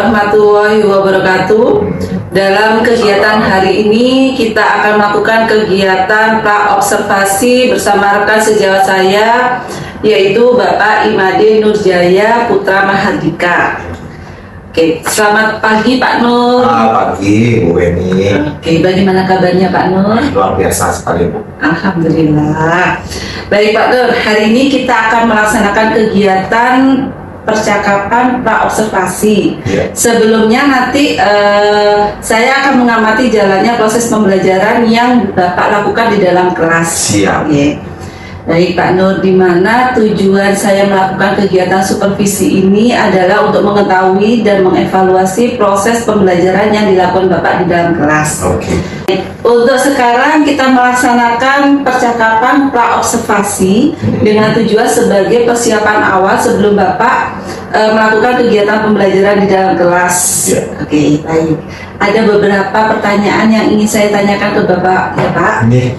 warahmatullahi wabarakatuh. Dalam kegiatan hari ini kita akan melakukan kegiatan praobservasi bersama rekan sejawat saya, yaitu Bapak Imade Nurjaya Putra Mahardika. Oke, selamat pagi Pak Nur. Pagi Bu Eni. Oke, bagaimana kabarnya Pak Nur? Luar biasa sekali Bu. Alhamdulillah. Baik Pak Nur, hari ini kita akan melaksanakan kegiatan percakapan praobservasi. Sebelumnya nanti saya akan mengamati jalannya proses pembelajaran yang Bapak lakukan di dalam kelas. Siap. Baik Pak Nur, di mana tujuan saya melakukan kegiatan supervisi ini adalah untuk mengetahui dan mengevaluasi proses pembelajaran yang dilakukan Bapak di dalam kelas. Oke. Untuk sekarang kita melaksanakan percakapan praobservasi dengan tujuan sebagai persiapan awal sebelum Bapak melakukan kegiatan pembelajaran di dalam kelas. Oke, baik. Ada beberapa pertanyaan yang ingin saya tanyakan ke Bapak, ya Pak.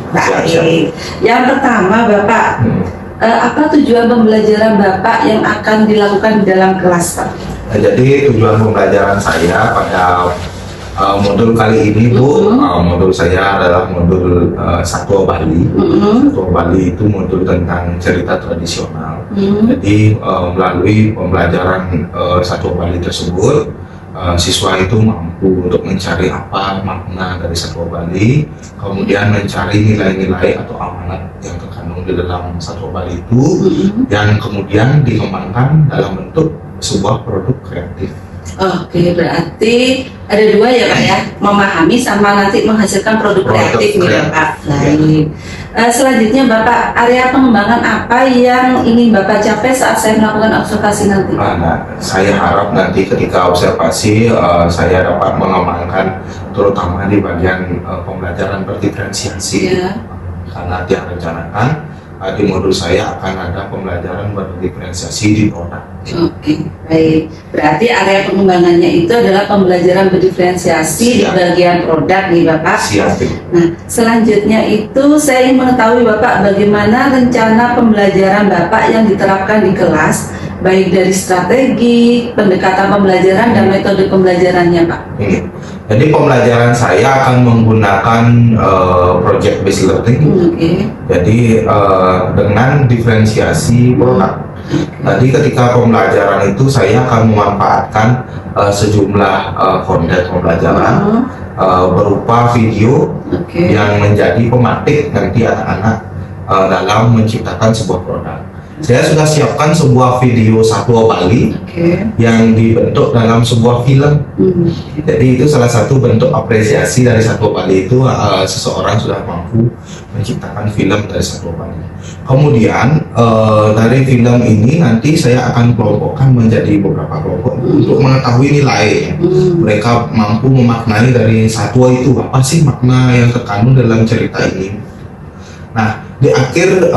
Baik. Yang pertama, Bapak, apa tujuan pembelajaran Bapak yang akan dilakukan di dalam kelas, Pak? Jadi tujuan pembelajaran saya pada modul kali ini Bu, modul saya adalah modul Satwa Bali. Satwa Bali itu modul tentang cerita tradisional. Jadi melalui pembelajaran Satwa Bali tersebut, siswa itu mampu untuk mencari apa makna dari Satwa Bali, kemudian mencari nilai-nilai atau amanat yang terkandung di dalam Satwa Bali itu, yang kemudian dikembangkan dalam bentuk sebuah produk kreatif. Oke, berarti ada dua ya Pak ya, memahami sama nanti menghasilkan produk kreatif nih Bapak. Baik. Selanjutnya Bapak, area pengembangan apa yang ingin Bapak capai saat saya melakukan observasi nanti? Nah, saya harap nanti ketika observasi saya dapat mengembangkan terutama di bagian pembelajaran berdiferensiasi. Karena direncanakan di modul saya akan ada pembelajaran berdiferensiasi di produk. Oke, baik. Berarti area pengembangannya itu adalah pembelajaran berdiferensiasi di bagian produk nih Bapak. Siap. Nah, selanjutnya itu saya ingin mengetahui Bapak bagaimana rencana pembelajaran Bapak yang diterapkan di kelas, baik dari strategi, pendekatan pembelajaran dan metode pembelajarannya Pak. Jadi pembelajaran saya akan menggunakan project based learning. Jadi dengan diferensiasi produk. Tadi ketika pembelajaran itu saya akan memanfaatkan sejumlah konten pembelajaran berupa video yang menjadi pematik nanti anak-anak dalam menciptakan sebuah produk. Saya sudah siapkan sebuah video Satwa Bali yang dibentuk dalam sebuah film. Jadi itu salah satu bentuk apresiasi dari Satwa Bali itu, seseorang sudah mampu menciptakan film dari Satwa Bali. Kemudian dari film ini nanti saya akan kelompokkan menjadi beberapa kelompok untuk mengetahui nilai. Mereka mampu memaknai dari satwa itu apa sih makna yang terkandung dalam cerita ini. Nah, di akhir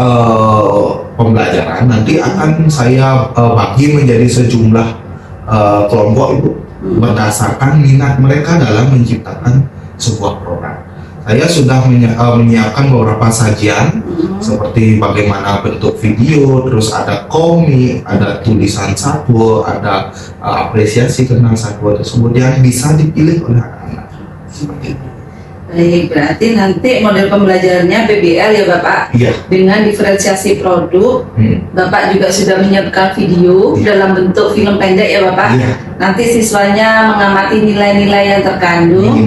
pembelajaran nanti akan saya bagi menjadi sejumlah kelompok Ibu berdasarkan minat mereka dalam menciptakan sebuah produk. Saya sudah menyiapkan beberapa sajian seperti bagaimana bentuk video, terus ada komik, ada tulisan satwa, ada apresiasi tentang satwa tersebut yang bisa dipilih oleh anak-anak. Seperti itu. Baik, berarti nanti model pembelajarannya PBL ya Bapak, dengan diferensiasi produk. Bapak juga sudah menyiapkan video dalam bentuk film pendek ya Bapak. Nanti siswanya mengamati nilai-nilai yang terkandung.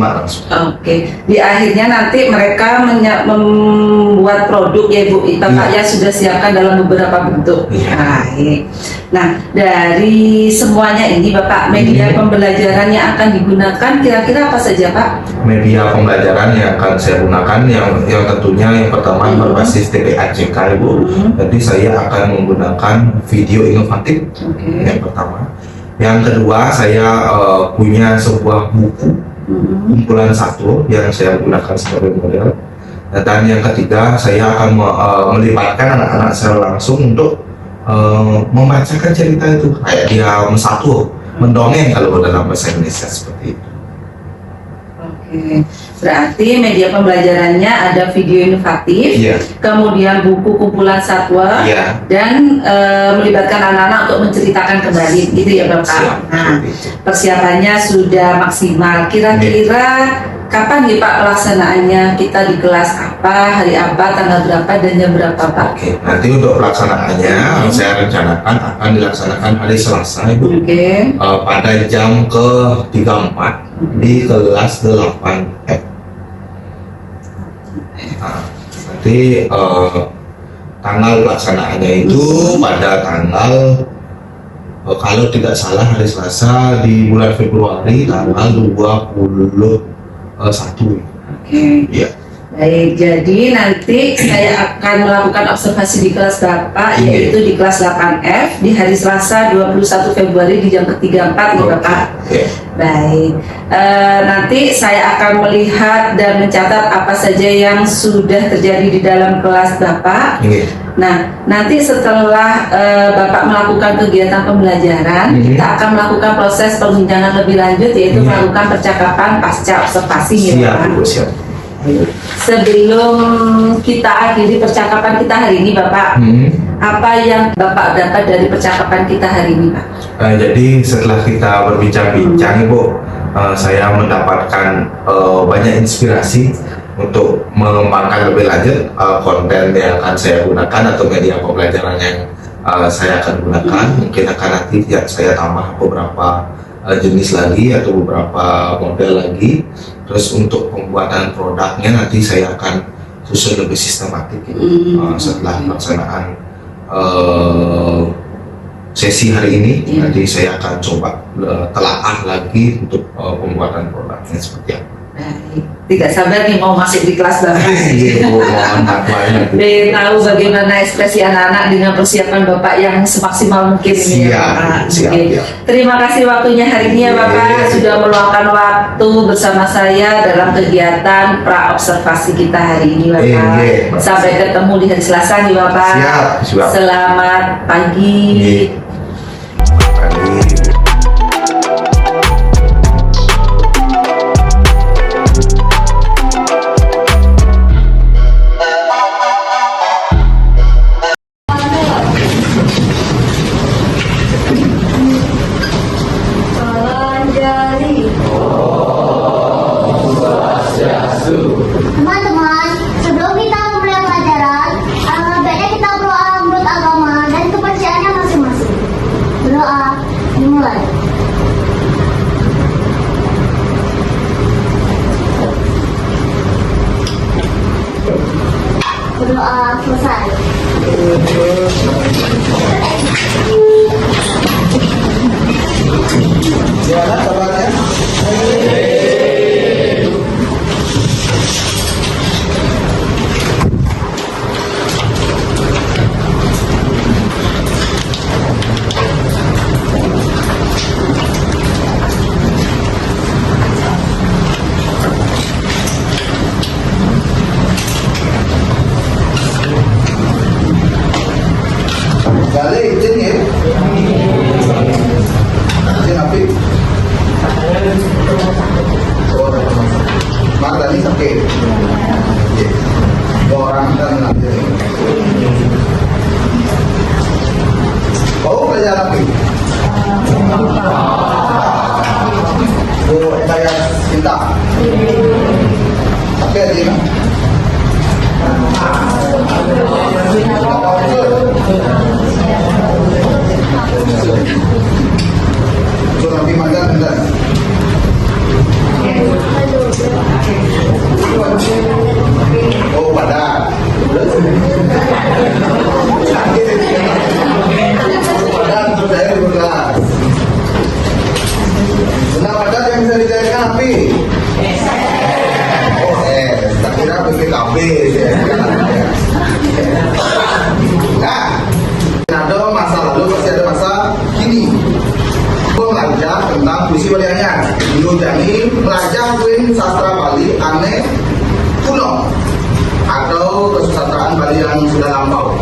Di akhirnya nanti mereka membuat produk ya Bu, Bapak yang sudah siapkan dalam beberapa bentuk. Baik. Nah, dari semuanya ini Bapak, media pembelajaran yang akan digunakan kira-kira apa saja Pak? Media pembelajaran yang akan saya gunakan yang tentunya yang pertama berbasis TPAJK Ibu. Jadi saya akan menggunakan video inovatif yang pertama. Yang kedua saya punya sebuah buku kumpulan satwa yang saya gunakan sebagai model. Dan yang ketiga saya akan melibatkan anak-anak saya langsung untuk membacakan cerita itu kayak dia satwa, mendongeng kalau dalam bahasa Indonesia seperti itu. Oke, Oke. Berarti media pembelajarannya ada video inovatif, Iya. kemudian buku kumpulan satwa, Iya. dan melibatkan anak-anak untuk menceritakan kembali, gitu ya Bapak. Siap. Nah, persiapannya sudah maksimal. Kira-kira kapan nih Pak pelaksanaannya? Kita di kelas apa, hari apa, tanggal berapa, dan jam berapa Pak? Oke, nanti untuk pelaksanaannya saya rencanakan akan dilaksanakan hari Selasa Ibu. Oke. Pada jam ke-34 di kelas 8F. Nah, nanti tanggal pelaksanaannya itu pada tanggal kalau tidak salah hari Selasa di bulan Februari tanggal 21. Oke. Iya. Baik, jadi nanti saya akan melakukan observasi di kelas Bapak, Iya. yaitu di kelas 8F di hari Selasa 21 Februari di jam ke-34 ya Bapak. Iya. Baik, nanti saya akan melihat dan mencatat apa saja yang sudah terjadi di dalam kelas Bapak. Iya. Nah, nanti setelah Bapak melakukan kegiatan pembelajaran, kita akan melakukan proses perbincangan lebih lanjut, yaitu melakukan percakapan pasca observasi ya Siap, Bapak. Bu, siap. Sebelum kita akhiri percakapan kita hari ini Bapak, apa yang Bapak dapat dari percakapan kita hari ini Pak? Jadi setelah kita berbincang-bincang Ibu, saya mendapatkan banyak inspirasi untuk mengembangkan lebih lanjut konten yang akan saya gunakan atau media pembelajaran yang saya akan gunakan. Mungkin akan nanti saya tambah beberapa jenis lagi atau beberapa model lagi. Terus untuk pembuatan produknya nanti saya akan susun lebih sistematik gitu. Setelah pelaksanaan sesi hari ini, nanti saya akan coba telaah lagi untuk pembuatan produknya seperti apa. Baik, tidak sabar nih mau masuk di kelas Bapak. Iya, Bu, mohon maaf banget. Biar tahu bagaimana ekspresi anak-anak dengan persiapan Bapak yang semaksimal mungkin ini ya Siap, Bapak. siap, Oke. siap. Terima kasih waktunya hari ini ya Bapak, Iya. sudah meluangkan waktu bersama saya dalam kegiatan pra observasi kita hari ini Bapak. Iya. Sampai ketemu di hari Selasa nih Bapak. Siap, siap. Selamat pagi. Iya. Pagi. Teman-teman, sebelum kita memulai pelajaran, baiknya kita berdoa menurut agama dan kepercayaannya masing-masing. Berdoa, dimulai. Berdoa, selesai. Gimana kabarnya? Balik, izin ya? Izin apa? Oh, Mak tadi sakit. Orang kan nanti. Kau belajar apa? Oh, saya cinta. Tapi ada ini. So, nanti makan bentar. Oh, pada. Pada untuk saya berkelas. Senang pada yang bisa dicairkan api. Oh, tak kira PPKB. Nah, ada masa lalu pasti ada masa kini. Belajar tentang puisi Balianya. Dulu Jani belajar Queen sastra Bali aneh kuno atau kesusastraan Bali yang sudah lampau.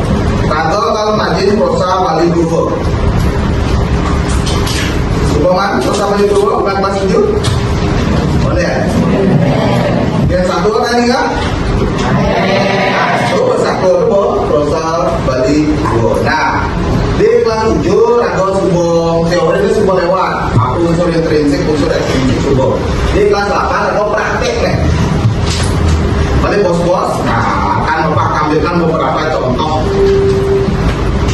Atau kalau majin prosa Bali dulu. Supaman prosa Bali dulu bukan pas 7. Boleh. Yang satu kan ini kan? Satu proposal balik dua. Nah, di kelas 7 atau sebuah teori itu sebuah lewat. Aku unsur intrinsik, unsur ekstrinsik sebuah. Di kelas 8 atau praktek nih. Balik bos-bos. Nah, akan Bapak tampilkan beberapa contoh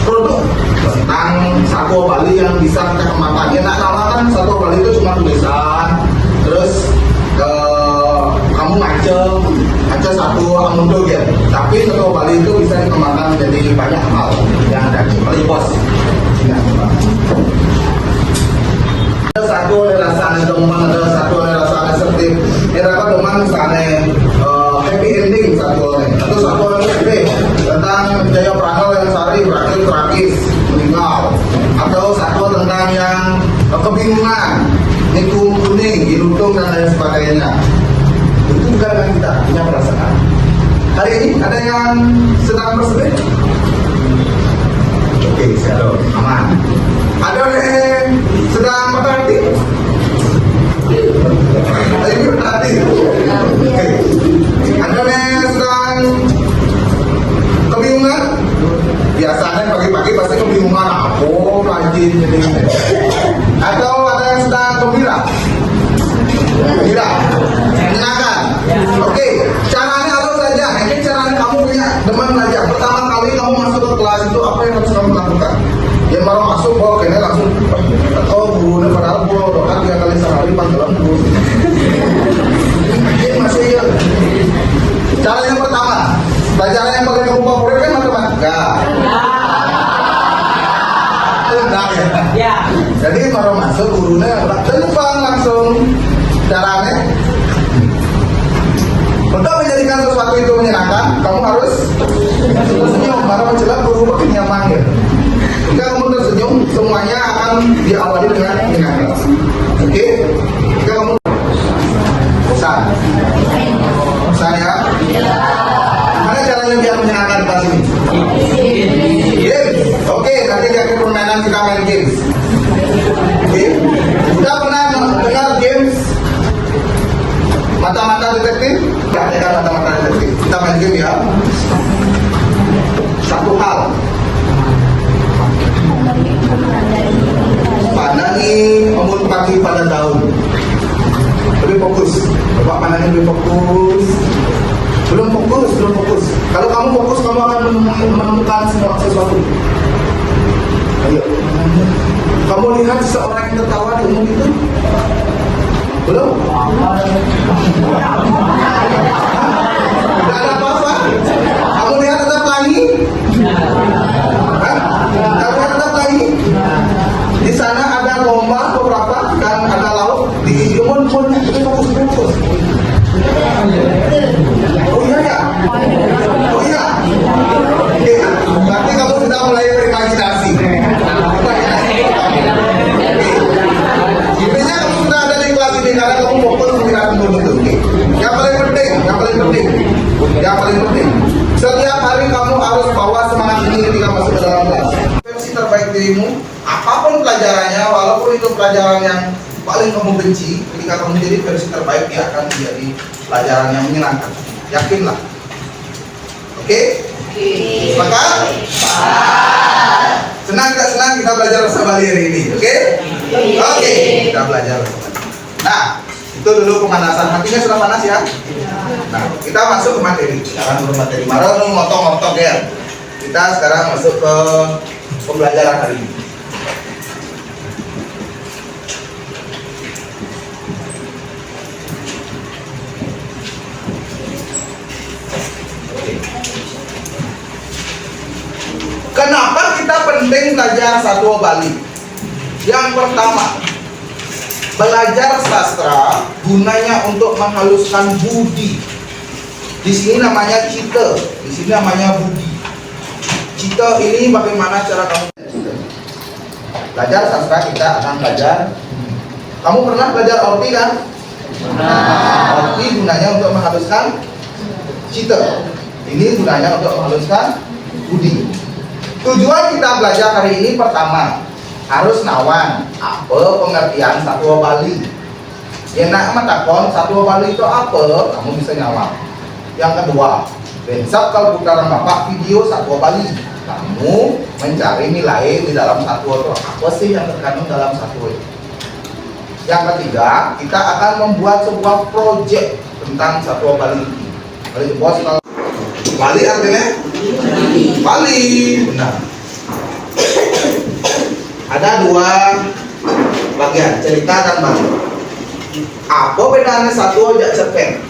produk tentang satwa Bali yang bisa kita kembangkan. Ya, kan satwa Bali itu cuma tulisan, terus kamu ngaca satu amundo gitu. Tapi satwa Bali itu bisa dikembangkan menjadi banyak hal yang ada di Bali bos. Ada satu rasa domang, ada satu rasa asertif. Era domang misalnya happy ending satu orang, atau satu orang happy tentang Jaya Pranol yang sari berakhir tragis meninggal, atau satu tentang yang kebingungan, nikung kuning, dilutung dan lain sebagainya. Itu juga dengan kita punya perasaan. Hari ini ada yang sedang bersedih? Oke, siap, aman. Ada yang sedang patah hati? Ayo hati. Oke. Ada yang sedang kebingungan? Biasanya pagi-pagi pasti kebingungan. Aku rajin jadi. Atau ada yang sedang gembira? Gembira, menyenangkan. Oke, caranya apa saja? Mungkin caranya kamu punya teman belajar. Pertama kali kamu masuk ke kelas itu apa yang harus kamu lakukan? Yang baru masuk, kayaknya langsung guru padahal doa 3 kali sehari panggilan guru. Ini masih ya. Cara yang pertama, pelajaran yang paling kamu favorit kan matematika. Enggak ya. Jadi baru masuk gurunya telepon langsung caranya. Untuk menjadikan sesuatu itu menyenangkan, kamu harus tersenyum. Baru menjelang guru makin nyaman ya. Jika kamu tersenyum, semuanya akan diawali dengan menyenangkan. Oke? Jika kamu bosan ya? Gimana caranya biar menyenangkan di kelas ini? Games. Oke, nanti di akhir permainan kita main games. Oke? Sudah pernah dengar games mata-mata detektif? Ya, mata-mata detektif. Kita main game ya. Satu hal. Pandangi umur pagi pada daun. Lebih fokus. Coba pandangi lebih fokus. Belum fokus. Kalau kamu fokus, kamu akan menemukan semua sesuatu. Ayo. Kamu lihat seseorang yang tertawa di umur itu? Belum? Tidak ada apa-apa. Kamu lihat tetap lagi? Kamu lihat tetap lagi? Di sana ada lomba beberapa dan ada laut di umur lebih fokus. Oh iya ya? Oh iya? Oke, berarti kamu sudah mulai berimajinasi. Intinya kamu sudah ada di kelas ini karena kamu fokus menggunakan itu. Yang paling penting, setiap hari kamu harus bawa semangat ini ketika masuk ke dalam kelas. Versi terbaik dirimu, apapun pelajarannya, walaupun itu pelajaran yang paling kamu benci, ketika kamu jadi versi terbaik, dia akan menjadi pelajaran yang menyenangkan. Yakinlah. Oke? Sepakat? Senang gak senang kita belajar bahasa Bali hari ini? Oke? Oke, kita belajar bahasa Bali. Nah, itu dulu pemanasan. Hatinya sudah panas ya? Nah, kita masuk ke materi. Sekarang ke materi. Marah ngotong-ngotong ya. Kita sekarang masuk ke pembelajaran hari ini. Kenapa kita penting belajar satwa Bali? Yang pertama, belajar sastra gunanya untuk menghaluskan budi. Di sini namanya cita, di sini namanya budi. Cita ini bagaimana cara kamu belajar sastra? Kita akan belajar. Kamu pernah belajar orti kan? Orti gunanya untuk menghaluskan cita. Ini gunanya untuk menghaluskan budi. Tujuan kita belajar hari ini pertama, harus nawan apa pengertian satwa Bali. Ya nak matakon Satwa Bali itu apa? Kamu bisa jawab. Yang kedua, besok kalau putaran Bapak video Satwa Bali, kamu mencari nilai di dalam satwa itu apa sih yang terkandung dalam satwa itu. Yang ketiga, kita akan membuat sebuah proyek tentang Satwa Bali. Bali bos kalau Bali artinya Bali, benar. Ada dua bagian, cerita dan Bali. Apa bedanya satwa dan cerpen?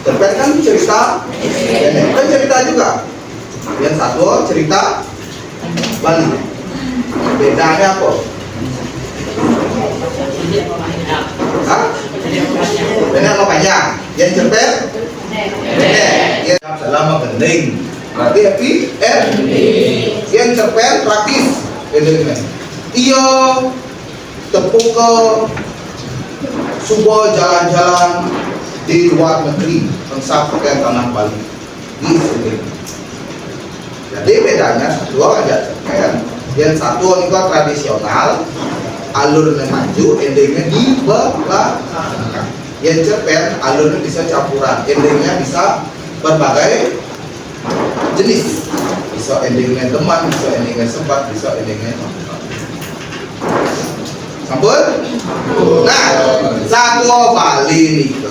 Cerpen kan cerita, kan cerita juga. Yang satwa cerita Bali. Bedanya apa? Hah? Bedanya apa panjang? Yang cerpen? Yang selama gending. Berarti happy ending. Yang cerpen praktis. Iya tepuk ke sebuah jalan-jalan di luar negeri mensapkan tanah Bali di sini. Jadi bedanya dua aja cerpen. Yang satu ini tradisional, alurnya maju, endingnya di belakang. Yang cerpen alurnya bisa campuran, endingnya bisa berbagai jenis. Bisa endingnya teman, bisa endingnya sempat, bisa endingnya sampun. Nah, Satwa Bali itu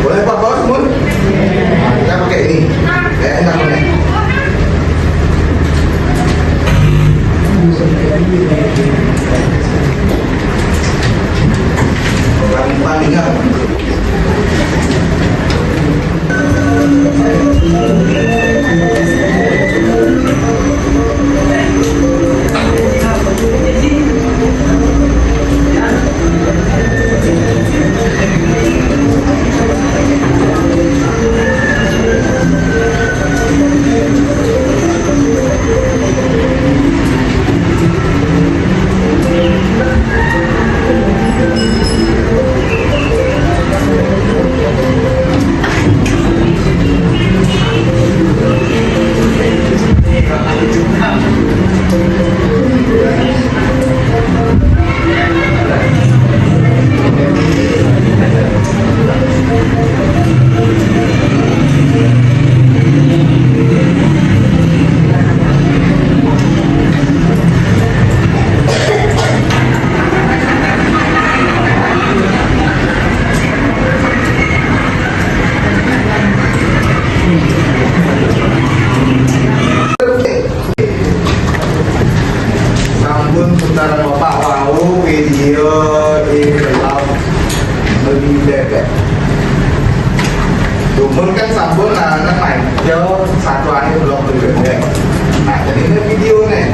boleh Pak Bos, Mun? Kita pakai ini. Enak nih. Palingan. Sampun putaran Bapak mau video di dalam bebek. Dumun kan sampun anak main video satuannya belum bebek. Nah jadi ini video nih.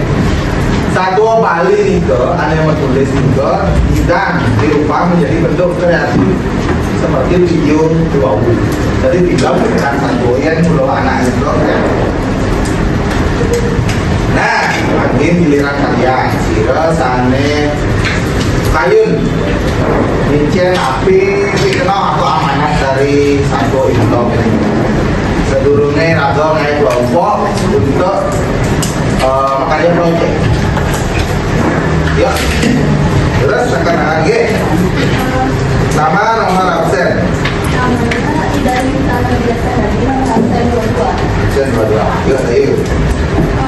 Satwa Bali nih ke, ada yang menulis juga dan dirubah menjadi bentuk kreatif seperti video dua. Jadi film dengan satwa yang pulau anak itu ya. Nah, lagi giliran kalian sira sane kayun mincen api dikenal atau amanat dari Satwa Indo sedurunge raga naik kelompok untuk makarya proyek ya terus akan lagi sama nomor absen dari tanah biasa dari absen 22. absen 22 yuk ayo.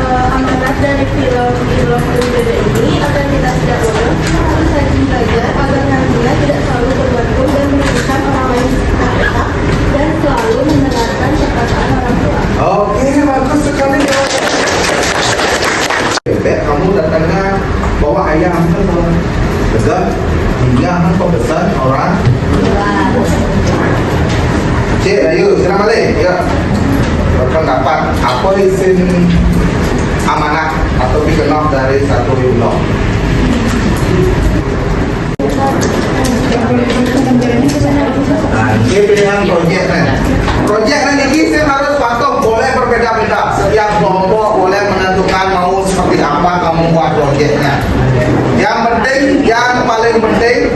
Amanat dari film PBB ini agar kita tidak bodoh, harus rajin belajar agar nantinya tidak selalu bergantung dan merugikan orang lain sekitar kita dan selalu mendengarkan perkataan orang tua. Oke, bagus sekali. Bebek, kamu datangnya bawa ayam kan? Tegak, hingga kan pesan orang. Cik, ayo, silakan balik. Ya. Berpendapat, apa isim amanah atau dikenal dari Satwa Indo? Nah, ini pilihan proyeknya. Proyeknya ini saya harus patuh, boleh berbeda-beda. Setiap kelompok boleh menentukan mau seperti apa kamu buat proyeknya. Yang penting, yang paling penting,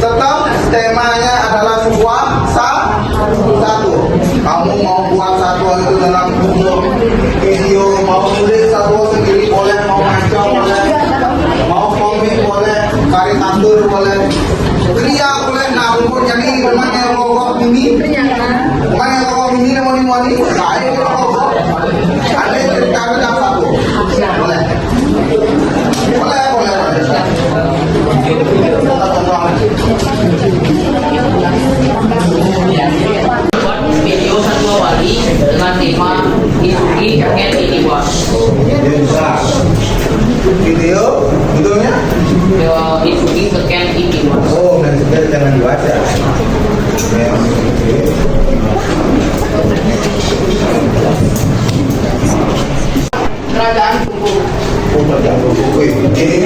tetap temanya adalah sebuah satu. Kamu mau buat satu itu dalam bentuk video, mau tulis satu sendiri boleh, mau ngaco boleh, mau komik boleh, karikatur boleh, ria boleh. Nah, untuk jadi memangnya logo ini, memangnya logo ini moni, saya itu logo. Ada yang cerita dalam satu, boleh. Buat video Satwa Wali dengan tema Isugi pengen ini bos. Video, judulnya? Isugi pengen ini bos. Oh, nanti jangan dibaca. Kerajaan Kuku. Oh, kerajaan buku. Ini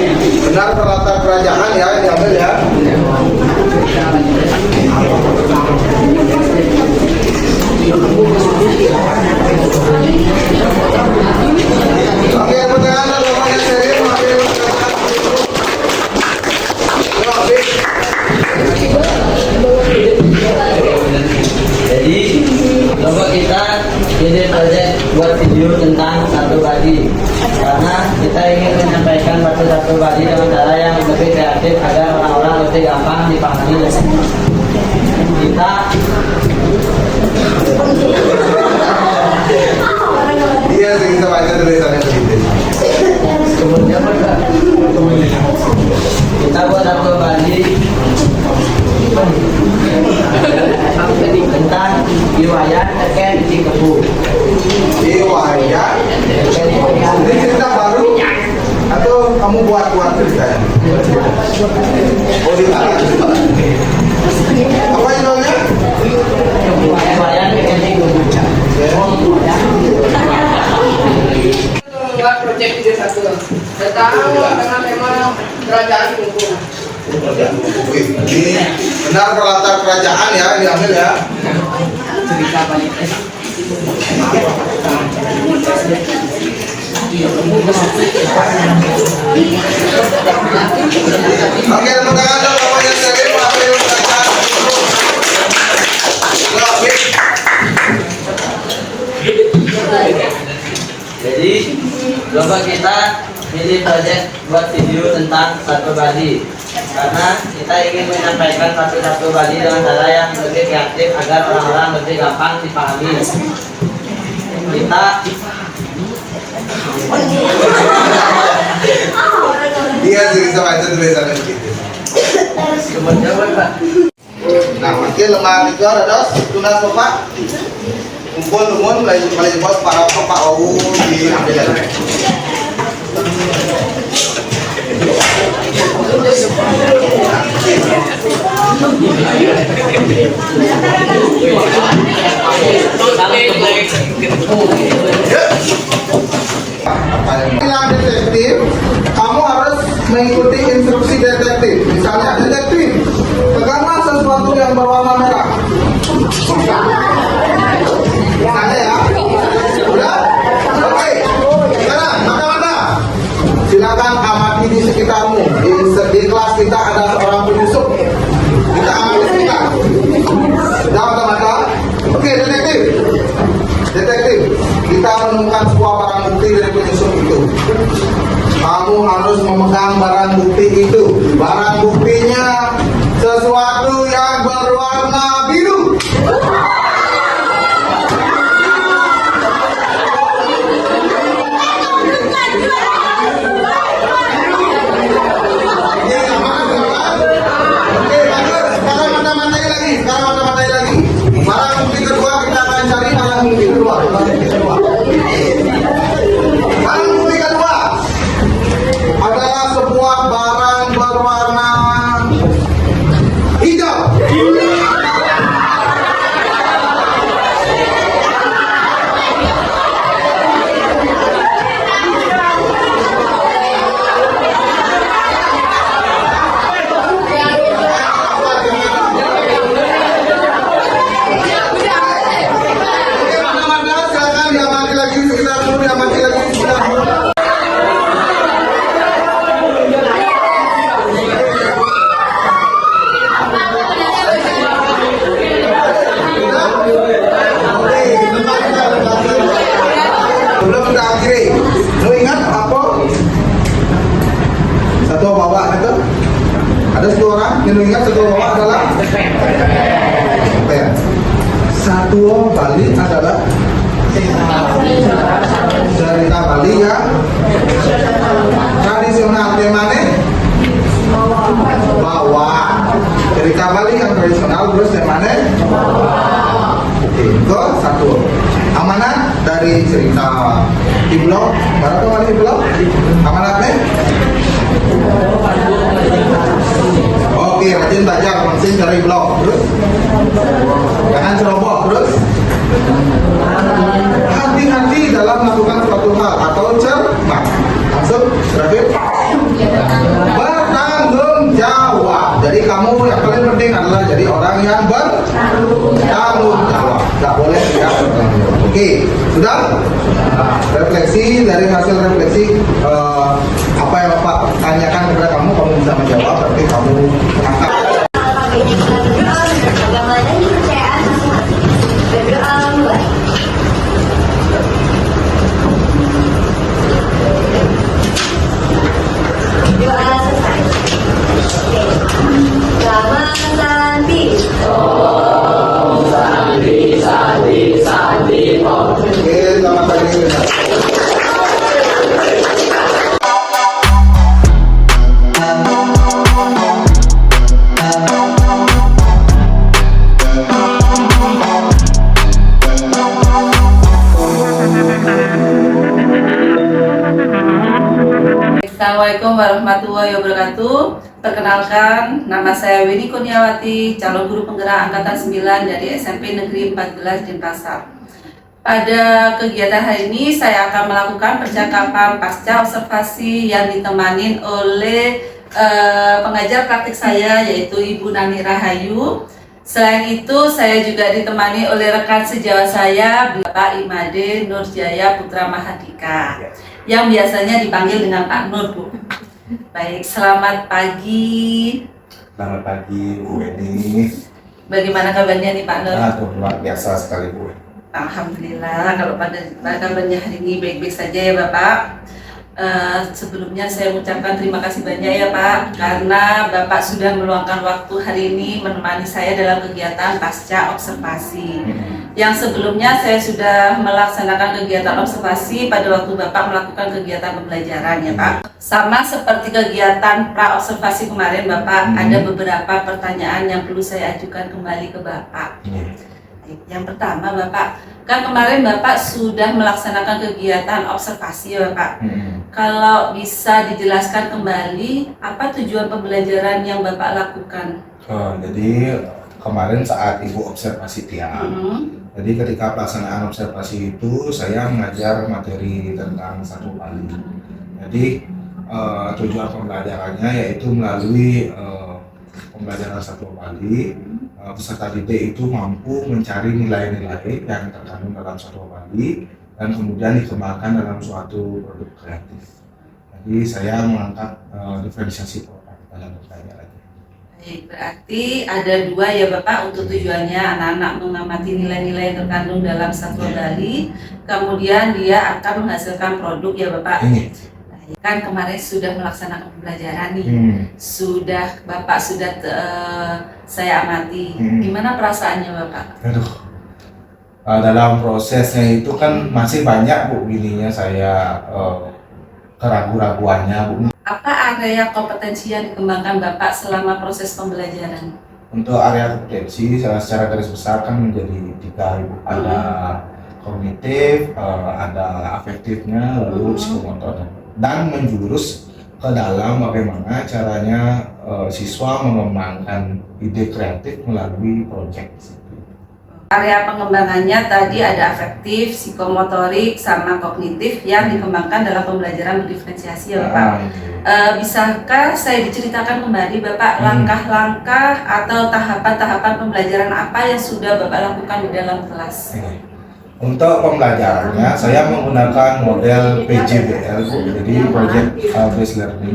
benar peralatan kerajaan ya, diambil ya. Oke, pertanyaan bapaknya serius, Jadi coba kita ide proyek buat video tentang satu badi, karena kita ingin menyampaikan satu badi dengan cara yang lebih kreatif agar orang-orang lebih gampang dipahami. Kita iya sih, kita baca tulisannya begitu. kemudian kita buat satu badi tentang riwayat Ken di Kebu. Riwayat, ini cerita baru atau kamu buat ceritanya? Oh, di tangan. Apa judulnya? Riwayat Ken di Kebu. Buat proyek video satu tentang dengan tema kerajaan Kuku. Ini benar peralatan kerajaan ya, diambil ya. Cerita banyak. Oke, tepuk tangan dong bapaknya serius, wakil kerajaan. Jadi coba kita pilih proyek buat video tentang satu badi, karena kita ingin menyampaikan satu badi dengan cara yang lebih kreatif agar orang-orang lebih gampang dipahami. Kita Iya sih, kita baca tulisannya begitu. kemudian Pak. Nah, makin lemah itu ada dos, tunas bapak. Kumpul lumun, belajar bos para bapak diambil lagi. Yang detektif, kamu harus mengikuti instruksi detektif. Misalnya detektif, peganglah sesuatu yang berwarna merah. Misalnya ya, udah, oke. Sekarang mata-mata, silakan amati di sekitarmu. Di kelas kita ada seorang penyusup. Kita amati sekitar. Sudah mata-mata. Oke, detektif. Kita menemukan sebuah barang bukti dari penyusup itu. Kamu harus memegang barang bukti itu. Barang buktinya sesuatu yang berwarna biru. Oke, bagus. Sekarang mata-matai lagi. Barang bukti kedua kita akan cari barang bukti kedua. Barang bukti kedua adalah sebuah barang berwarna hijau. Ada 10 orang yang ingat Satwa Bawah adalah Oke. Satwa Bali adalah cerita Bali yang tradisional. Temanya bawah. Cerita Bali yang tradisional terus temanya oke, itu satu. Amanat dari cerita di blog, berapa kali di blog? Amanatnya? Oke, rajin belajar, penting cari blog. Terus? Jangan ceroboh. Terus? Hati-hati dalam melakukan suatu hal atau cermat. Langsung terakhir bertanggung jawab. Jadi kamu yang paling penting adalah jadi orang yang bertanggung jawab. Gak boleh tidak bertanggung jawab. Oke, sudah? Refleksi, dari hasil refleksi apa yang Bapak tanyakan kepada kamu bisa menjawab, berarti kamu menangkap. Oke, selamat pagi. Assalamualaikum warahmatullahi wabarakatuh. Perkenalkan, nama saya Winnie Kurniawati, calon guru penggerak angkatan 9 dari SMP Negeri 14 Denpasar. Pada kegiatan hari ini saya akan melakukan percakapan pasca observasi yang ditemani oleh pengajar praktik saya, yaitu Ibu Nani Rahayu. Selain itu, saya juga ditemani oleh rekan sejawat saya, Bapak Imade Nurjaya Putra Mahardika, yang biasanya dipanggil dengan Pak Nur, Bu. Baik, selamat pagi. Selamat pagi, Bu Weni. Bagaimana kabarnya nih Pak Nur? Luar biasa sekali, Bu. Alhamdulillah, kalau pada kabarnya hari ini baik-baik saja ya Bapak. Sebelumnya saya mengucapkan terima kasih banyak ya Pak, karena Bapak sudah meluangkan waktu hari ini menemani saya dalam kegiatan pasca observasi. Yang sebelumnya saya sudah melaksanakan kegiatan observasi pada waktu Bapak melakukan kegiatan pembelajaran ya Pak. Sama seperti kegiatan pra-observasi kemarin Bapak, ada beberapa pertanyaan yang perlu saya ajukan kembali ke Bapak. Yang pertama Bapak, kan kemarin Bapak sudah melaksanakan kegiatan observasi ya Bapak. Kalau bisa dijelaskan kembali, apa tujuan pembelajaran yang Bapak lakukan? Jadi kemarin saat Ibu observasi tiang, jadi ketika pelaksanaan observasi itu saya mengajar materi tentang Satwa Bali. Jadi tujuan pembelajarannya yaitu melalui pembelajaran Satwa Bali, peserta didik itu mampu mencari nilai-nilai yang terkandung dalam Satwa Bali dan kemudian dikembangkan dalam suatu produk kreatif. Jadi saya mengangkat diferensiasi produk dalam pertanyaan. Baik, berarti ada dua ya Bapak untuk tujuannya, anak-anak mengamati nilai-nilai yang terkandung dalam Satwa Bali, kemudian dia akan menghasilkan produk ya Bapak. Kan kemarin sudah melaksanakan pembelajaran nih, Bapak sudah saya amati. Gimana perasaannya Bapak? Dalam prosesnya itu kan masih banyak Bu gininya saya keraguan-raguannya Bu. Apa area kompetensi yang dikembangkan Bapak selama proses pembelajaran? Untuk area kompetensi secara garis besar kan menjadi 3 Ibu. Ada kognitif, ada afektifnya, lalu psikomotor, dan menjurus ke dalam bagaimana caranya siswa mengembangkan ide kreatif melalui proyek. Area pengembangannya tadi ada afektif, psikomotorik, sama kognitif yang dikembangkan dalam pembelajaran berdiferensiasi ya Bapak. Bisakah saya diceritakan kembali Bapak langkah-langkah atau tahapan-tahapan pembelajaran apa yang sudah Bapak lakukan di dalam kelas? Untuk pembelajarannya saya menggunakan model PJBL Bu, jadi Project Based Learning,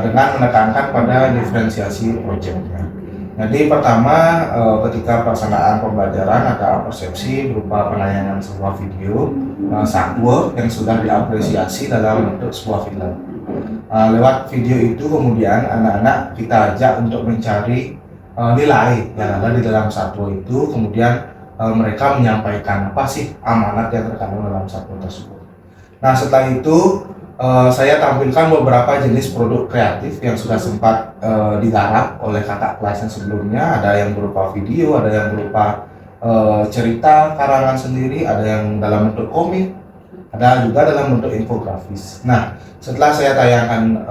dengan menekankan pada diferensiasi proyeknya. Jadi pertama ketika pelaksanaan pembelajaran ada persepsi berupa penayangan sebuah video satwa yang sudah diapresiasi dalam bentuk sebuah film. Lewat video itu kemudian anak-anak kita ajak untuk mencari nilai yang ada di dalam satwa itu, kemudian mereka menyampaikan apa sih amanat yang terkandung dalam satwa tersebut. Nah setelah itu saya tampilkan beberapa jenis produk kreatif yang sudah sempat digarap oleh kakak kelas yang sebelumnya. Ada yang berupa video, ada yang berupa cerita karangan sendiri, ada yang dalam bentuk komik, ada juga dalam bentuk infografis. Nah setelah saya tayangkan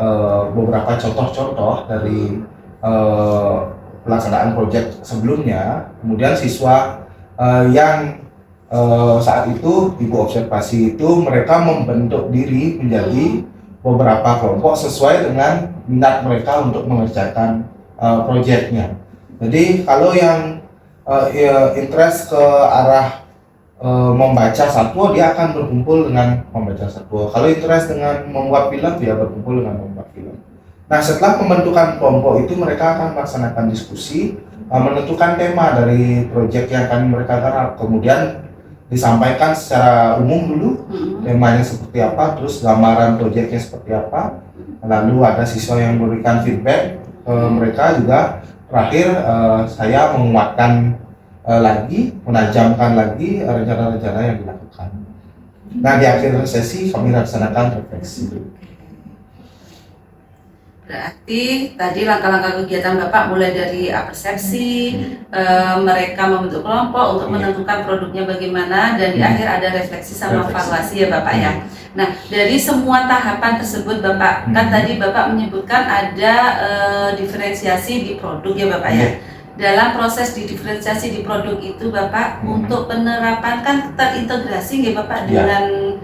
beberapa contoh-contoh dari pelaksanaan proyek sebelumnya, kemudian siswa yang saat itu ibu observasi itu mereka membentuk diri menjadi beberapa kelompok sesuai dengan minat mereka untuk mengerjakan proyeknya. Jadi kalau yang interest ke arah membaca satwa, dia akan berkumpul dengan membaca satwa. Kalau interest dengan membuat film, dia berkumpul dengan membuat film. Nah setelah pembentukan kelompok itu mereka akan melaksanakan diskusi, menentukan tema dari proyek yang akan mereka garap, kemudian disampaikan secara umum dulu temanya seperti apa, terus gambaran proyeknya seperti apa, lalu ada siswa yang memberikan feedback mereka juga. Terakhir saya menguatkan lagi, menajamkan lagi rencana-rencana yang dilakukan. Nah di akhir sesi kami laksanakan refleksi. Berarti tadi langkah-langkah kegiatan Bapak mulai dari persepsi, mereka membentuk kelompok untuk menentukan produknya bagaimana, dan di akhir ada refleksi sama evaluasi ya Bapak ya. Nah dari semua tahapan tersebut Bapak, kan tadi Bapak menyebutkan ada diferensiasi di produk ya Bapak ya. Dalam proses diferensiasi di produk itu Bapak, untuk penerapan kan terintegrasi ya Bapak dengan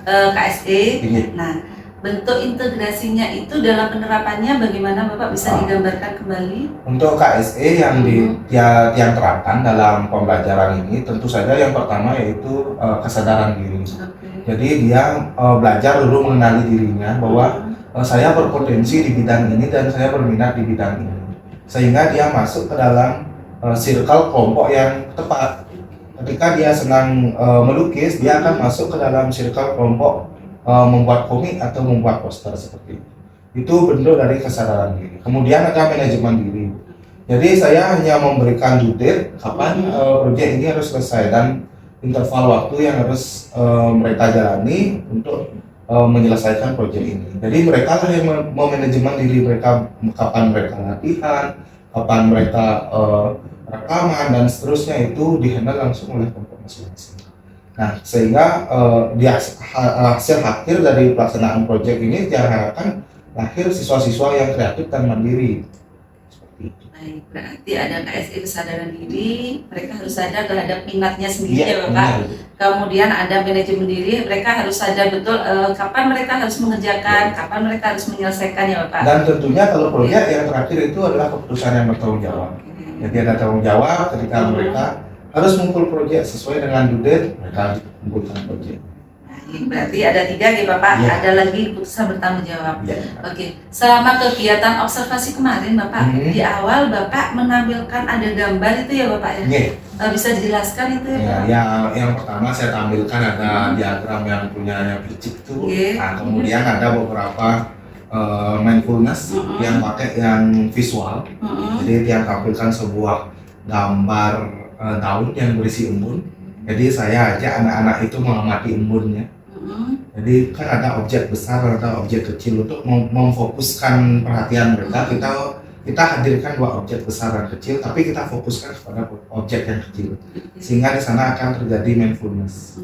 KSE. Nah bentuk integrasinya itu dalam penerapannya bagaimana Bapak bisa digambarkan kembali? Untuk KSE yang terapkan dalam pembelajaran ini tentu saja yang pertama yaitu kesadaran diri. Jadi dia belajar dulu mengenali dirinya bahwa saya berpotensi di bidang ini dan saya berminat di bidang ini, sehingga dia masuk ke dalam circle kelompok yang tepat. Ketika dia senang melukis, dia akan masuk ke dalam circle kelompok membuat komik atau membuat poster seperti itu. Itu bentuk dari kesadaran diri. Kemudian ada manajemen diri. Jadi saya hanya memberikan due date kapan proyek ini harus selesai dan interval waktu yang harus mereka jalani untuk menyelesaikan proyek ini. Jadi mereka lah yang memanajemen diri mereka, kapan mereka latihan, kapan mereka rekaman dan seterusnya, itu dihandle langsung oleh kelompok masing-masing. Nah, sehingga di hasil akhir dari pelaksanaan proyek ini diharapkan lahir siswa-siswa yang kreatif dan mandiri. Seperti itu. Baik, berarti ada KSE kesadaran diri, mereka harus sadar terhadap minatnya sendiri ya Bapak. Kemudian ada manajemen diri, mereka harus sadar betul kapan mereka harus mengerjakan, kapan mereka harus menyelesaikan ya Bapak. Dan tentunya kalau proyek yang terakhir itu adalah keputusan yang bertanggung jawab. Jadi ada tanggung jawab ketika mereka harus mengumpul proyek sesuai dengan due date, mereka mengumpulkan proyek. Berarti ada 3 ya Bapak, ada lagi keputusan bertanggung jawab. Oke, selama kegiatan observasi kemarin Bapak, di awal Bapak menampilkan ada gambar itu ya Bapak ya? Bisa dijelaskan itu ya Bapak? Yang pertama saya tampilkan ada diagram yang punya Picik itu. Nah, kemudian ada beberapa mindfulness yang pakai yang visual. Jadi yang tampilkan sebuah gambar daun yang berisi embun. Jadi saya ajak anak-anak itu mengamati embunnya. Jadi kan ada objek besar, ada objek kecil. Untuk memfokuskan perhatian mereka, kita hadirkan 2 objek besar dan kecil, tapi kita fokuskan pada objek yang kecil, sehingga di sana akan terjadi mindfulness.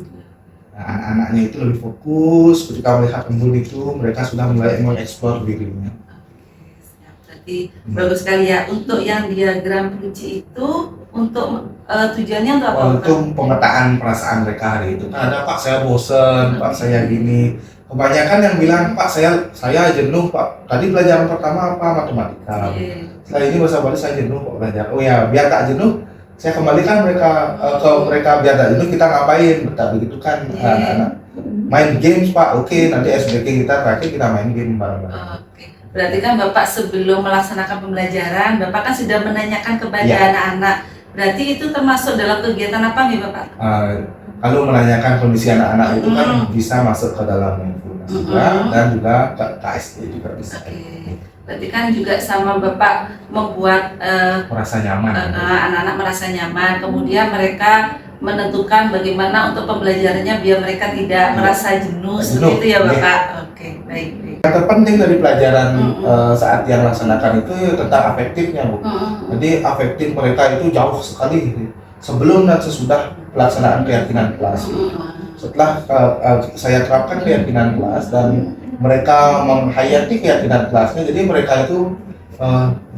Nah, anak-anaknya itu lebih fokus ketika melihat embun itu, mereka sudah mulai mengeksplor dirinya. Berarti bagus sekali ya. Untuk yang diagram kunci itu untuk tujuannya untuk apa? Untuk pemetaan perasaan mereka hari itu. Kan ada Pak saya bosen, Pak saya gini. Kebanyakan yang bilang Pak saya jenuh Pak. Tadi pelajaran pertama apa? Matematika. Setelah ini bahasa Bali saya jenuh Pak belajar. Oh ya biar tak jenuh, saya kembalikan mereka ke mereka biar tak jenuh kita ngapain? Tapi gitu kan anak-anak. Main games Pak. Oke, nanti SBK kita terakhir kita main game bareng-bareng. Berarti kan Bapak sebelum melaksanakan pembelajaran, Bapak kan sudah menanyakan kepada anak-anak Berarti itu termasuk dalam kegiatan apa nih Bapak? Kalau menanyakan kondisi anak-anak itu kan bisa masuk ke dalam mindfulness juga, dan juga ke KSD juga bisa. Berarti kan juga sama Bapak membuat merasa nyaman. Anak-anak merasa nyaman, kemudian mereka menentukan bagaimana untuk pembelajarannya biar mereka tidak merasa jenuh seperti itu ya Bapak. Oke, baik. Yang terpenting dari pelajaran saat yang laksanakan itu tentang afektifnya, Bu. Jadi afektif mereka itu jauh sekali sebelum dan sesudah pelaksanaan keyakinan kelas. Setelah saya terapkan keyakinan kelas dan mereka menghayati keyakinan kelasnya, jadi mereka itu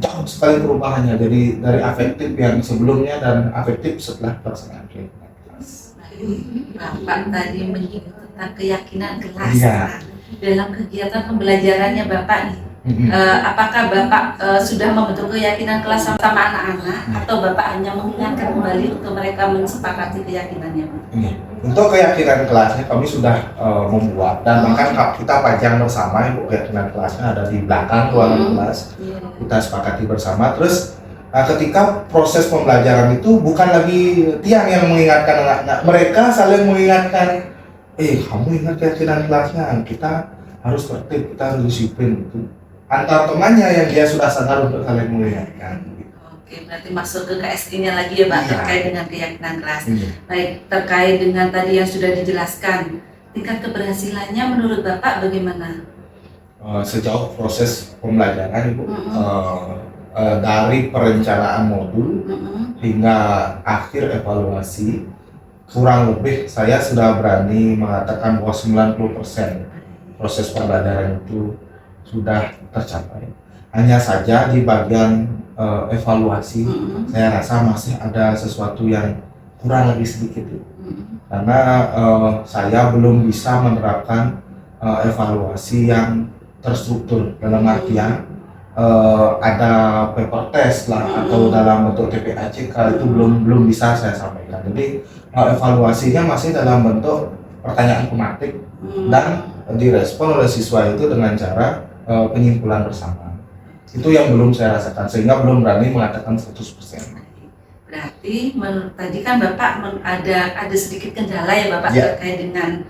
jauh sekali perubahannya. Jadi dari afektif yang sebelumnya dan afektif setelah pelaksanaan keyakinan kelas. Bapak tadi menyinggung tentang keyakinan kelas. Iya. Dalam kegiatan pembelajarannya Bapak nih, apakah Bapak sudah membentuk keyakinan kelas sama anak-anak atau Bapak hanya mengingatkan kembali untuk mereka mensepakati keyakinannya? Untuk keyakinan kelasnya kami sudah membuat dan bahkan kita pajang bersama. Ibu, keyakinan kelasnya ada di belakang ruangan kelas. Kita sepakati bersama. Terus ketika proses pembelajaran itu bukan lagi Tiang yang mengingatkan anak-anak, mereka saling mengingatkan. Kamu ingat keyakinan kelasnya, kita harus tertib, kita harus disiplin gitu. Antar temannya yang dia sudah sadar untuk saling mengingatkan. Oke, berarti masuk ke KSD-nya lagi ya Pak, terkait dengan keyakinan kelas. Baik, terkait dengan tadi yang sudah dijelaskan, tingkat keberhasilannya menurut Bapak bagaimana? Sejauh proses pembelajaran, Ibu, dari perencanaan modul hingga akhir evaluasi, kurang lebih saya sudah berani mengatakan bahwa 90% proses pembelajaran itu sudah tercapai. Hanya saja di bagian evaluasi saya rasa masih ada sesuatu yang kurang lebih sedikit, karena saya belum bisa menerapkan evaluasi yang terstruktur, dalam artian ada paper test lah atau dalam bentuk TPACK itu belum bisa saya sampaikan. Jadi evaluasinya masih dalam bentuk pertanyaan tematik dan direspon oleh siswa itu dengan cara penyimpulan bersama. Itu yang belum saya rasakan, sehingga belum berani mengatakan 100%. Berarti menurut tadi kan Bapak ada sedikit kendala ya Bapak terkait dengan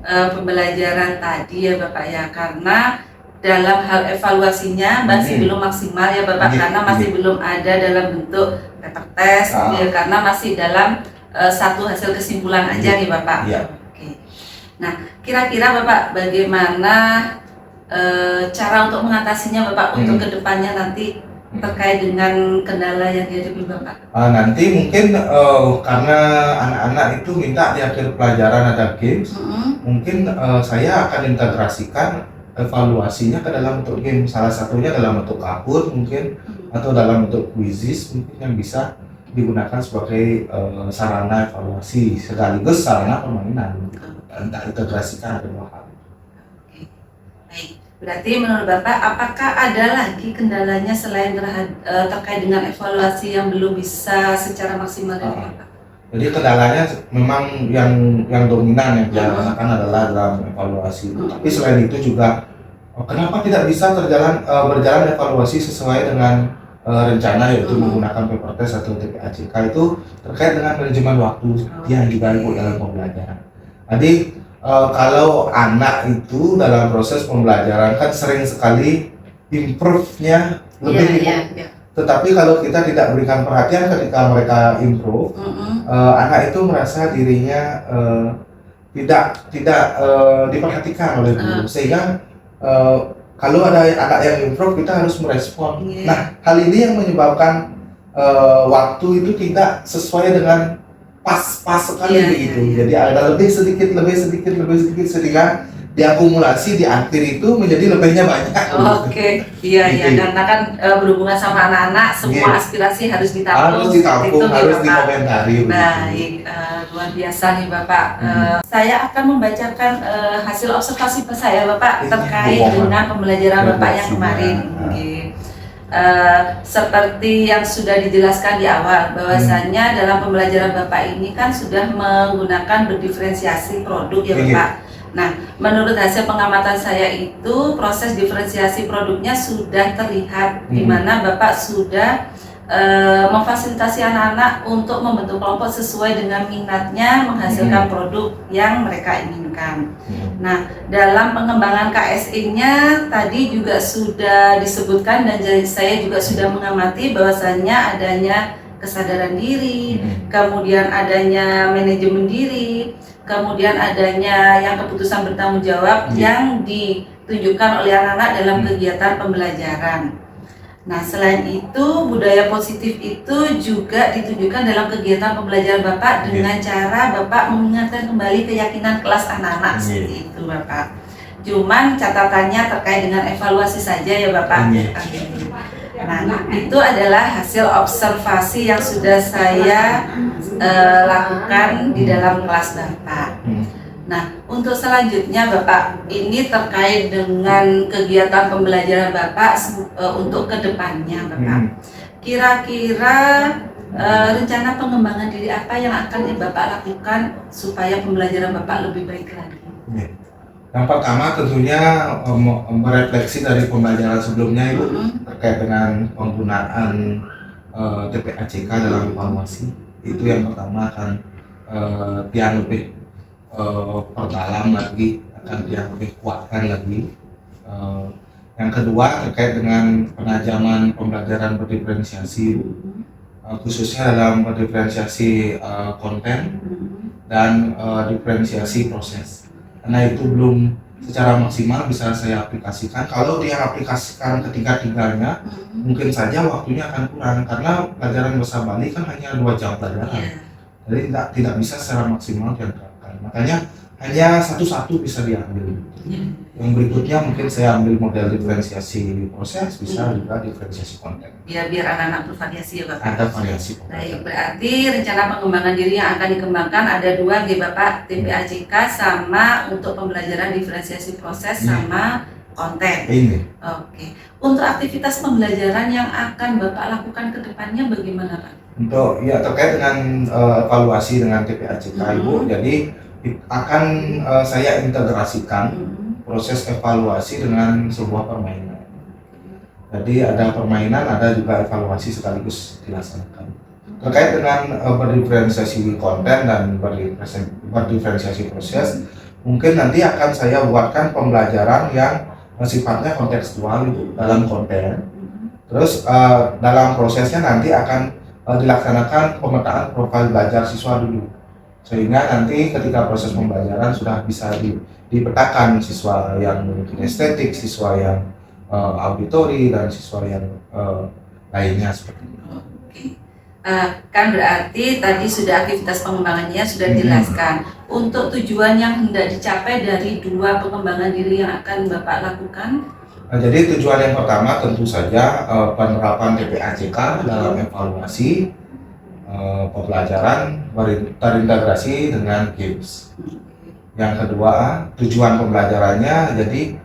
pembelajaran tadi ya Bapak ya, karena dalam hal evaluasinya masih belum maksimal ya Bapak, karena masih belum ada dalam bentuk paper test ya, karena masih dalam satu hasil kesimpulan aja nih Bapak. Oke. Nah, kira-kira Bapak bagaimana cara untuk mengatasinya Bapak untuk kedepannya nanti terkait dengan kendala yang dihadapi Bapak? Nanti mungkin karena anak-anak itu minta di akhir pelajaran ada games, mungkin saya akan integrasikan evaluasinya ke dalam bentuk game. Salah satunya dalam bentuk Kahoot mungkin, atau dalam bentuk quizzes mungkin yang bisa digunakan sebagai sarana evaluasi sekaligus sarana permainan. Entah integrasikan ada dua hal. Oke. Baik. Berarti menurut Bapak apakah ada lagi kendalanya selain terkait dengan evaluasi yang belum bisa secara maksimal dari Bapak? Jadi kendalanya memang yang dominan yang saya rasakan adalah dalam evaluasi. Tapi selain itu juga kenapa tidak bisa berjalan evaluasi sesuai dengan rencana, yaitu menggunakan paper test atau TPACK, itu terkait dengan manajemen waktu yang juga ikut dalam pembelajaran. Jadi kalau anak itu dalam proses pembelajaran kan sering sekali improve-nya lebih tetapi kalau kita tidak berikan perhatian ketika mereka improve, anak itu merasa dirinya tidak diperhatikan oleh guru, sehingga kalau ada anak yang improve kita harus merespon. Nah, hal ini yang menyebabkan waktu itu tidak sesuai dengan pas sekali begitu. Jadi ada lebih sedikit sehingga diakumulasi di akhir itu menjadi lebihnya banyak. Oke, iya, karena kan berhubungan sama anak-anak, semua aspirasi harus ditampung, harus dikomentari. Baik, luar biasa nih Bapak. Saya akan membacakan hasil observasi saya Bapak terkait dengan pembelajaran Bapak yang kemarin. Seperti yang sudah dijelaskan di awal, bahwasannya dalam pembelajaran Bapak ini kan sudah menggunakan berdiferensiasi produk ya Bapak. Nah, menurut hasil pengamatan saya itu proses diferensiasi produknya sudah terlihat, di mana Bapak sudah memfasilitasi anak-anak untuk membentuk kelompok sesuai dengan minatnya menghasilkan produk yang mereka inginkan. Nah, dalam pengembangan KSE-nya tadi juga sudah disebutkan dan saya juga sudah mengamati bahwasannya adanya kesadaran diri, kemudian adanya manajemen diri, kemudian adanya yang keputusan bertanggung jawab yang ditunjukkan oleh anak-anak dalam kegiatan pembelajaran. Nah, selain itu budaya positif itu juga ditunjukkan dalam kegiatan pembelajaran Bapak dengan cara Bapak mengingatkan kembali keyakinan kelas anak-anak seperti itu Bapak. Cuman catatannya terkait dengan evaluasi saja ya Bapak. Nah, itu adalah hasil observasi yang sudah saya lakukan di dalam kelas Bapak. Nah, untuk selanjutnya Bapak, ini terkait dengan kegiatan pembelajaran Bapak untuk kedepannya Bapak. Kira-kira rencana pengembangan diri apa yang akan Bapak lakukan supaya pembelajaran Bapak lebih baik lagi? Yang pertama tentunya merefleksi dari pembelajaran sebelumnya Ibu terkait dengan penggunaan TPACK dalam evaluasi. Itu yang pertama akan yang lebih perdalam lagi, akan yang lebih kuatkan lagi. Yang kedua terkait dengan penajaman pembelajaran berdiferensiasi, khususnya dalam berdiferensiasi konten dan diferensiasi proses. Karena itu belum secara maksimal bisa saya aplikasikan. Kalau dia aplikasikan ketiga-tiganya, mungkin saja waktunya akan kurang karena pelajaran bahasa Bali kan hanya 2 jam pelajaran, jadi tidak bisa secara maksimal diangkat. Makanya hanya satu-satu bisa diambil. Yang berikutnya mungkin saya ambil model diferensiasi proses, bisa juga diferensiasi konten. Biar anak-anak bervariasi ya Bapak. Ada variasi. Baik, berarti rencana pengembangan diri yang akan dikembangkan ada 2 Bapak, TPACK sama untuk pembelajaran diferensiasi proses sama konten. Ini. Oke. Untuk aktivitas pembelajaran yang akan Bapak lakukan ke depannya bagaimana Pak? Untuk terkait dengan evaluasi dengan TPACK Ibu, jadi akan saya integrasikan proses evaluasi dengan sebuah permainan. Jadi ada permainan, ada juga evaluasi sekaligus dilaksanakan. Terkait dengan berdiferensiasi konten dan berdiferensiasi proses, mungkin nanti akan saya buatkan pembelajaran yang sifatnya kontekstual dalam konten. Terus dalam prosesnya nanti akan dilaksanakan pemetaan profil belajar siswa dulu, sehingga nanti ketika proses pembelajaran sudah bisa dipetakan siswa yang kinestetik, siswa yang auditori, dan siswa yang lainnya seperti itu. Kan berarti tadi sudah aktivitas pengembangannya sudah dijelaskan. Untuk tujuan yang hendak dicapai dari 2 pengembangan diri yang akan Bapak lakukan? Jadi tujuan yang pertama tentu saja penerapan TPACK dalam evaluasi pembelajaran terintegrasi dengan games. Yang kedua, tujuan pembelajarannya jadi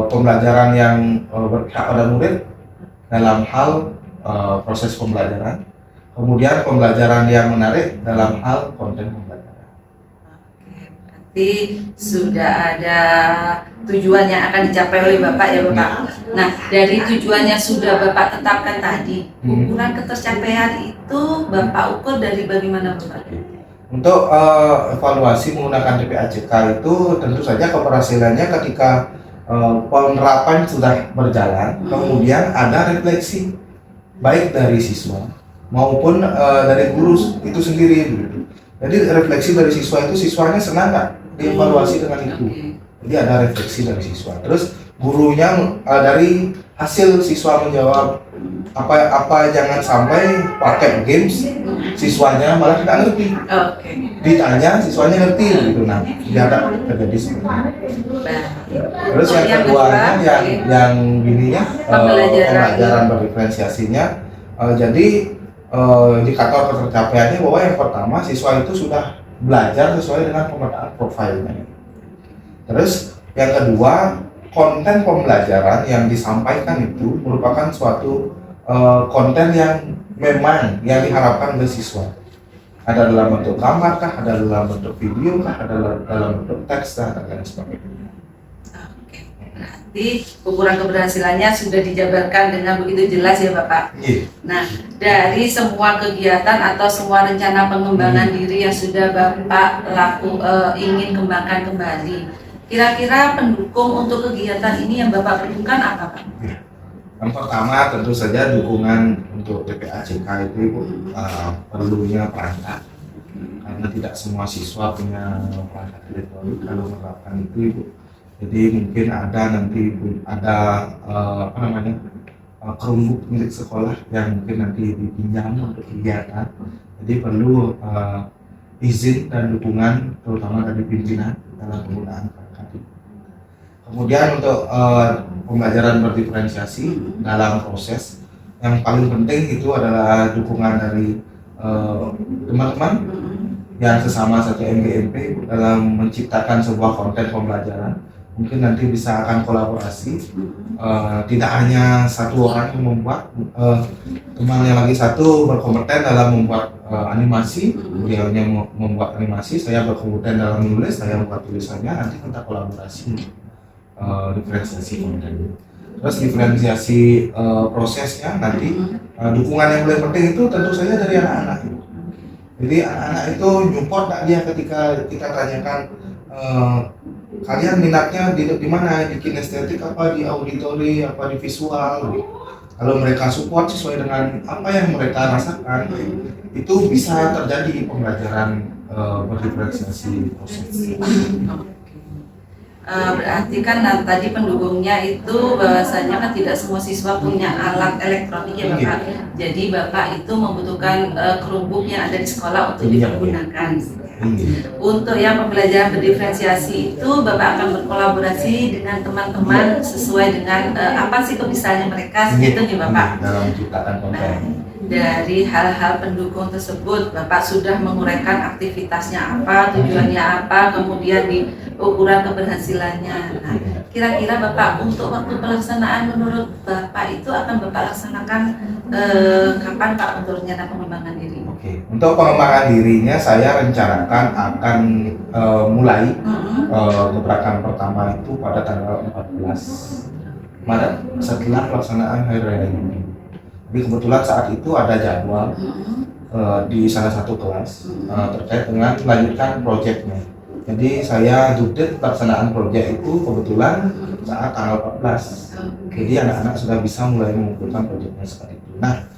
pembelajaran yang berpihak pada murid dalam hal proses pembelajaran. Kemudian pembelajaran yang menarik dalam hal konten pembelajaran. Berarti sudah ada tujuan yang akan dicapai oleh Bapak ya Bapak. Nah, dari tujuan yang sudah Bapak tetapkan tadi, ukuran ketercapaian itu Bapak ukur dari bagaimana Bapak? Untuk evaluasi menggunakan TPACK itu tentu saja keberhasilannya ketika penerapan sudah berjalan, kemudian ada refleksi baik dari siswa maupun dari guru itu sendiri. Jadi refleksi dari siswa itu, siswanya senang nggak dievaluasi dengan itu. Jadi ada refleksi dari siswa. Terus gurunya dari hasil siswa menjawab apa jangan sampai pakai games, siswanya malah tidak ngerti. Ditanya siswanya ngerti gitu. Nah, tidak terjadi seperti itu. Terus yang keduanya yang ininya pembelajaran berdiferensiasinya, jadi indikator ketercapaiannya bahwa yang pertama siswa itu sudah belajar sesuai dengan pemetaan profilnya. Terus yang kedua, konten pembelajaran yang disampaikan itu merupakan suatu konten yang memang yang diharapkan oleh siswa. Ada dalam bentuk gambar kah, ada dalam bentuk video kah, ada dalam bentuk teks kah, dan lain sebagainya. berarti ukuran keberhasilannya sudah dijabarkan dengan begitu jelas ya Bapak. Nah, dari semua kegiatan atau semua rencana pengembangan diri yang sudah Bapak ingin kembangkan kembali, kira-kira pendukung untuk kegiatan ini yang Bapak perlukan apa Pak? Yang pertama tentu saja dukungan untuk TPAJK itu Ibu, perlunya perangkat, karena tidak semua siswa punya perangkat elektronik kalau menerapkan itu Ibu. Jadi mungkin ada nanti Chromebook milik sekolah yang mungkin nanti dipinjam untuk kegiatan. Jadi perlu izin dan dukungan terutama dari pimpinan dalam penggunaan perangkat. Kemudian untuk pembelajaran berdiferensiasi dalam proses, yang paling penting itu adalah dukungan dari teman-teman yang sesama satu MGMP dalam menciptakan sebuah konten pembelajaran. Mungkin nanti bisa akan kolaborasi, tidak hanya satu orang yang membuat, teman yang lagi satu berkompeten dalam membuat animasi, beliaunya membuat animasi, saya berkompeten dalam menulis, saya membuat tulisannya, nanti kita kolaborasi. Diferensiasi konten, terus diferensiasi prosesnya nanti, dukungan yang paling penting itu tentu saja dari anak-anak. Jadi anak-anak itu nyupport nggak dia ketika kita tanyakan kalian minatnya di mana, di kinestetik apa, di auditori apa, di visual. Kalau mereka support sesuai dengan apa yang mereka rasakan, itu bisa terjadi pembelajaran berdiferensiasi proses. Berarti kan tadi pendukungnya itu bahwasanya kan tidak semua siswa punya alat elektronik ya Bapak. Jadi Bapak itu membutuhkan Chromebook yang ada di sekolah untuk digunakan. Untuk yang pembelajaran berdiferensiasi itu Bapak akan berkolaborasi dengan teman-teman sesuai dengan apa sih kebisaannya mereka gitu ya Bapak. Dalam menciptakan konten. Dari hal-hal pendukung tersebut, Bapak sudah menguraikan aktivitasnya apa, tujuannya apa, kemudian di ukuran keberhasilannya. Nah, kira-kira Bapak untuk waktu pelaksanaan menurut Bapak itu akan Bapak laksanakan kapan Pak untuk rencana pengembangan diri? Oke, untuk pengembangan dirinya saya rencanakan akan mulai gebrakan pertama itu pada tanggal 14 Maret setelah pelaksanaan Hari Raya Idul. Jadi kebetulan saat itu ada jadwal di salah satu kelas terkait dengan melanjutkan proyeknya. Jadi saya dupdate pelaksanaan proyek itu kebetulan saat tanggal 14. Jadi anak-anak sudah bisa mulai mengumpulkan proyeknya seperti itu. Nah,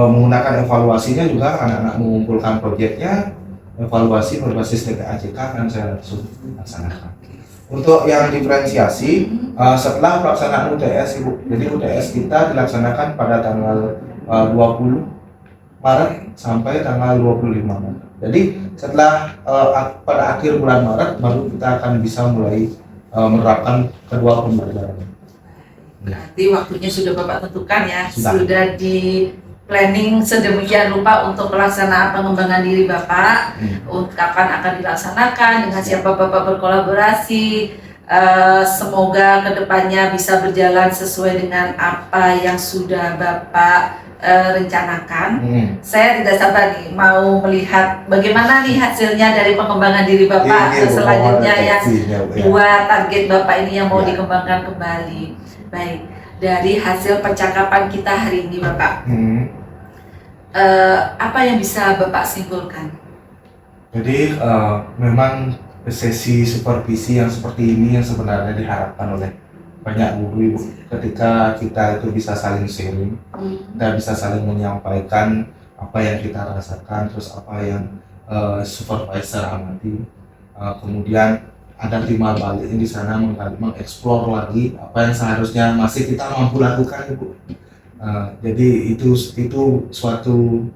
menggunakan evaluasinya juga anak-anak mengumpulkan proyeknya, evaluasi berbasis TPAJK akan saya langsung laksanakan. Untuk yang diferensiasi setelah pelaksanaan UTS Ibu. Jadi UTS kita dilaksanakan pada tanggal 20 Maret sampai tanggal 25 Maret. Jadi setelah pada akhir bulan Maret baru kita akan bisa mulai menerapkan kedua pembelajaran. Berarti waktunya sudah Bapak tentukan ya, sudah di planning sedemikian rupa untuk pelaksanaan pengembangan diri Bapak, kapan akan dilaksanakan, dengan siapa Bapak berkolaborasi. Semoga kedepannya bisa berjalan sesuai dengan apa yang sudah Bapak rencanakan. Saya tidak sabar nih mau melihat bagaimana nih hasilnya dari pengembangan diri Bapak selanjutnya yang dua target Bapak ini yang mau dikembangkan kembali. Baik, dari hasil percakapan kita hari ini Bapak, apa yang bisa Bapak simpulkan? Jadi memang sesi supervisi yang seperti ini yang sebenarnya diharapkan oleh banyak guru Ibu, ketika kita itu bisa saling sharing, kita bisa saling menyampaikan apa yang kita rasakan, terus apa yang supervisor amati, kemudian ada timbal balik di sana mengeksplor lagi apa yang seharusnya masih kita mampu lakukan Ibu. Jadi itu suatu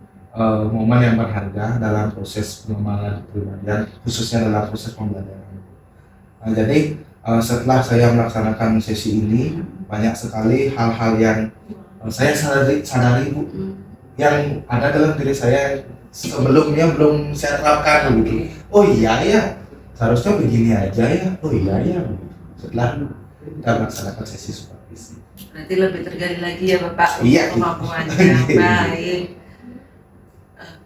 momen yang berharga dalam proses pengembangan kepribadian, khususnya dalam proses pembelajaran. Jadi setelah saya melaksanakan sesi ini, banyak sekali hal-hal yang saya sadari Bu, yang ada dalam diri saya sebelumnya belum saya terapkan begitu. Oh iya ya, seharusnya begini aja ya. Oh iya ya. Setelah kita melaksanakan sesi supervisi. Berarti lebih tergali lagi ya Bapak untuk kemampuannya. Baik.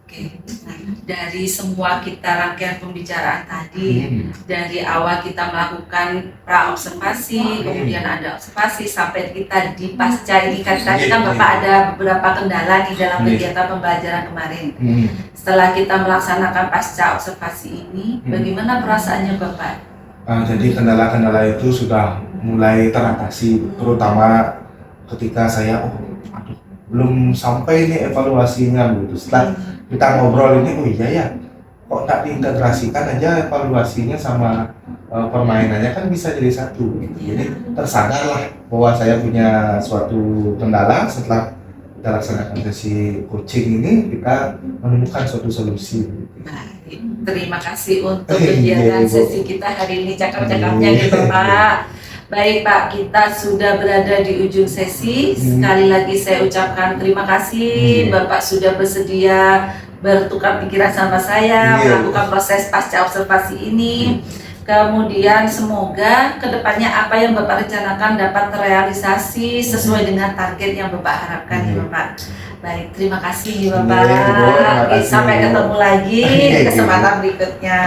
Oke. Nah, dari semua kita rangkaian pembicaraan tadi, dari awal kita melakukan pra-observasi, kemudian ada observasi, sampai kita di pasca ini kan tadi kan Bapak ada beberapa kendala di dalam kegiatan pembelajaran kemarin. Setelah kita melaksanakan pasca observasi ini, bagaimana perasaannya Bapak? Jadi kendala-kendala itu sudah mulai teratasi, terutama ketika saya belum sampai nih evaluasinya gitu. Setelah kita ngobrol ini, oh iya ya, kok tak diintegrasikan aja evaluasinya sama permainannya kan bisa jadi satu gitu. Jadi tersadarlah bahwa saya punya suatu kendala. Setelah kita laksanakan sesi coaching ini, kita menemukan suatu solusi. Baik, terima kasih untuk kegiatan sesi kita hari ini, cakap-cakapnya nih Bapak. Baik Pak, kita sudah berada di ujung sesi. Sekali lagi saya ucapkan terima kasih Bapak sudah bersedia bertukar pikiran sama saya, melakukan proses pasca observasi ini. Kemudian semoga kedepannya apa yang Bapak rencanakan dapat terrealisasi sesuai dengan target yang Bapak harapkan ya Bapak. Baik, terima kasih Bapak. Sampai ketemu lagi di kesempatan berikutnya.